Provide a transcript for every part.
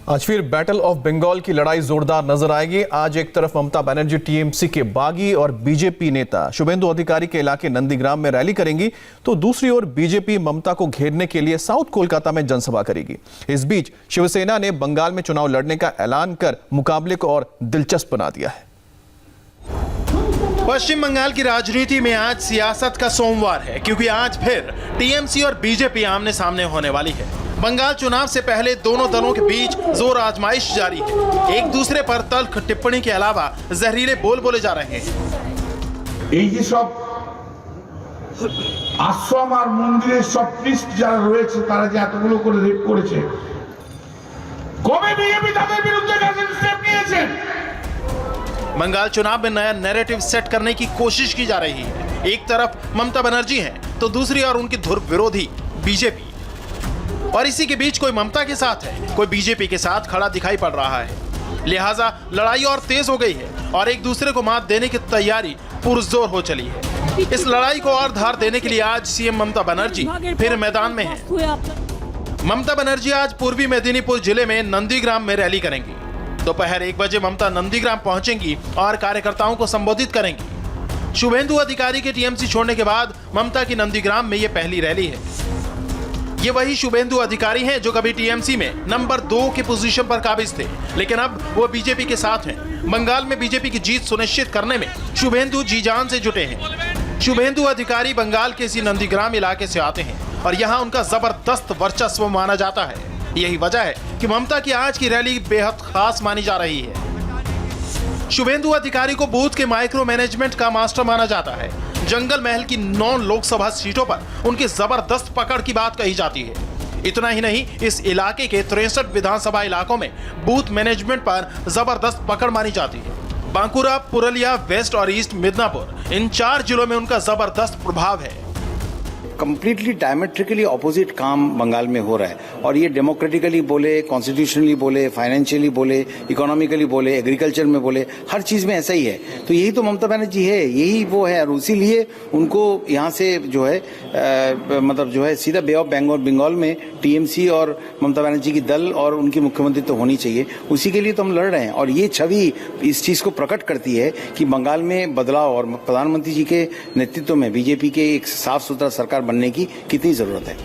आज फिर battle of Bengal की लड़ाई जोरदार नजर आएगी। आज एक तरफ ममता बनर्जी टीएमसी के बागी और बीजेपी नेता शुभेंदु अधिकारी के इलाके नंदीग्राम में रैली करेंगी, तो दूसरी ओर बीजेपी ममता को घेरने के लिए साउथ कोलकाता में जनसभा करेगी। इस बीच शिवसेना ने बंगाल में चुनाव लड़ने का ऐलान कर मुकाबले को और दिलचस्प बना दिया है। पश्चिम बंगाल की राजनीति में आज सियासत का सोमवार है, क्योंकि आज फिर टीएमसी और बीजेपी आमने सामने होने वाली है। बंगाल चुनाव से पहले दोनों दलों के बीच जोर आजमाइश जारी है। एक दूसरे पर तल्ख टिप्पणी के अलावा जहरीले बोल बोले जा रहे हैं। आश्रम और मंदिर सब प्रिस्ट যারা রয়েছে তারা যে এতগুলো করে রেপ করেছে, কবে বিজেপি তাদের বিরুদ্ধে কাজের স্টেপ নিয়েছে? बंगाल चुनाव में नया नैरेटिव सेट करने की कोशिश की जा रही है। एक तरफ ममता बनर्जी हैं, तो दूसरी ओर उनकी धुर विरोधी बीजेपी। और इसी के बीच कोई ममता के साथ है, कोई बीजेपी के साथ खड़ा दिखाई पड़ रहा है। लिहाजा लड़ाई और तेज हो गई है और एक दूसरे को मात देने की तैयारी पुरजोर हो चली है। इस लड़ाई को और धार देने के लिए आज सीएम ममता बनर्जी फिर मैदान में है। ममता बनर्जी आज पूर्वी मेदिनीपुर जिले में नंदीग्राम में रैली करेंगी। दोपहर 1 बजे ममता नंदीग्राम पहुंचेंगी और कार्यकर्ताओं को संबोधित करेंगी। शुभेंदु अधिकारी के टीएमसी छोड़ने के बाद ममता की नंदीग्राम में यह पहली रैली है। ये वही शुभेंदु अधिकारी हैं जो कभी टीएमसी में नंबर 2 की पोजीशन पर काबिज थे, लेकिन अब वो बीजेपी के साथ हैं। बंगाल में बीजेपी की जीत सुनिश्चित करने में शुभेंदु जी जान से जुटे हैं। शुभेंदु अधिकारी बंगाल के इसी नंदीग्राम इलाके से आते हैं और यहाँ उनका जबरदस्त वर्चस्व माना जाता है। यही वजह है कि ममता की आज की रैली बेहद खास मानी जा रही है। शुभेंदु अधिकारी को बूथ के माइक्रो मैनेजमेंट का मास्टर माना जाता है। जंगल महल की 9 लोकसभा सीटों पर उनकी जबरदस्त पकड़ की बात कही जाती है। इतना ही नहीं, इस इलाके के 63 विधानसभा इलाकों में बूथ मैनेजमेंट पर जबरदस्त पकड़ मानी जाती है। बांकुरा, पुरुलिया, वेस्ट और ईस्ट मिदनापुर, इन 4 जिलों में उनका जबरदस्त प्रभाव है। कंप्लीटली डायमेट्रिकली ऑपोजिट काम बंगाल में हो रहा है और ये डेमोक्रेटिकली बोले, कॉन्स्टिट्यूशनली बोले, फाइनेंशियली बोले, इकोनॉमिकली बोले, एग्रीकल्चर में बोले, हर चीज में ऐसा ही है। तो यही तो ममता बनर्जी है, यही वो है और इसीलिए उनको यहाँ से जो है मतलब जो है सीधा बे ऑफ बंगाल में टीएमसी और ममता बनर्जी की दल और उनकी मुख्यमंत्री तो होनी चाहिए। उसी के लिए तो हम लड़ रहे हैं और ये छवि इस चीज को प्रकट करती है कि बंगाल में बदलाव और प्रधानमंत्री जी के नेतृत्व में बीजेपी के एक साफ सुथरा सरकार बनने की कितनी जरूरत है।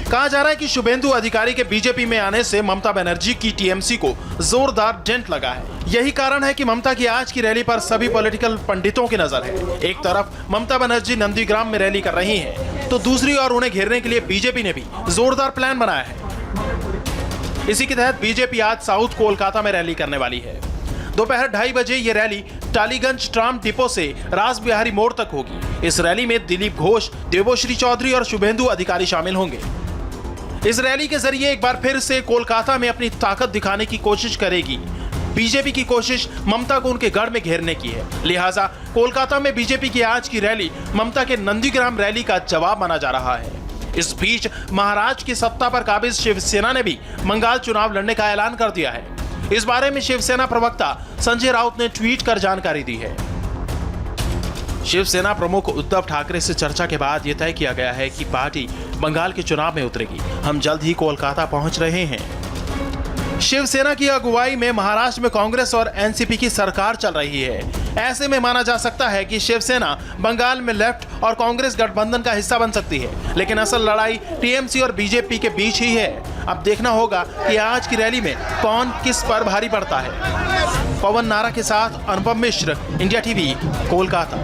कहा जा रहा है कि शुभेंदु अधिकारी के बीजेपी में आने से ममता बनर्जी की टीएमसी को जोरदार डेंट लगा है। यही कारण है कि ममता की आज की रैली पर सभी पॉलिटिकल पंडितों की नजर है। एक तरफ ममता बनर्जी नंदीग्राम में रैली कर रही हैं, तो दूसरी ओर उन्हें घेरने के लिए बीजेपी ने भी जोरदार प्लान बनाया है। इसी के तहत बीजेपी आज साउथ कोलकाता में रैली करने वाली है। दोपहर 2:30 बजे ये रैली टालीगंज ट्राम डिपो से रास बिहारी मोड़ तक होगी। इस रैली में दिलीप घोष, देवोश्री चौधरी और शुभेंदु अधिकारी शामिल होंगे। इस रैली के जरिए एक बार फिर से कोलकाता में अपनी ताकत दिखाने की कोशिश करेगी। बीजेपी की कोशिश ममता को उनके गढ़ में घेरने की है। लिहाजा कोलकाता में बीजेपी की आज की रैली ममता के नंदीग्राम रैली का जवाब माना जा रहा है। इस बीच महाराष्ट्र की सत्ता पर काबिज शिवसेना ने भी बंगाल चुनाव लड़ने का ऐलान कर दिया है। इस बारे में शिवसेना प्रवक्ता संजय राउत ने ट्वीट कर जानकारी दी है। शिवसेना प्रमुख उद्धव ठाकरे से चर्चा के बाद यह तय किया गया है कि पार्टी बंगाल के चुनाव में उतरेगी। हम जल्द ही कोलकाता पहुंच रहे हैं। शिवसेना की अगुवाई में महाराष्ट्र में कांग्रेस और एनसीपी की सरकार चल रही है। ऐसे में माना जा सकता है कि शिवसेना बंगाल में लेफ्ट और कांग्रेस गठबंधन का हिस्सा बन सकती है, लेकिन असल लड़ाई टीएमसी और बीजेपी के बीच ही है। अब देखना होगा कि आज की रैली में कौन किस पर भारी पड़ता है। पवन नारा के साथ अनुपम मिश्र, इंडिया टीवी, कोलकाता।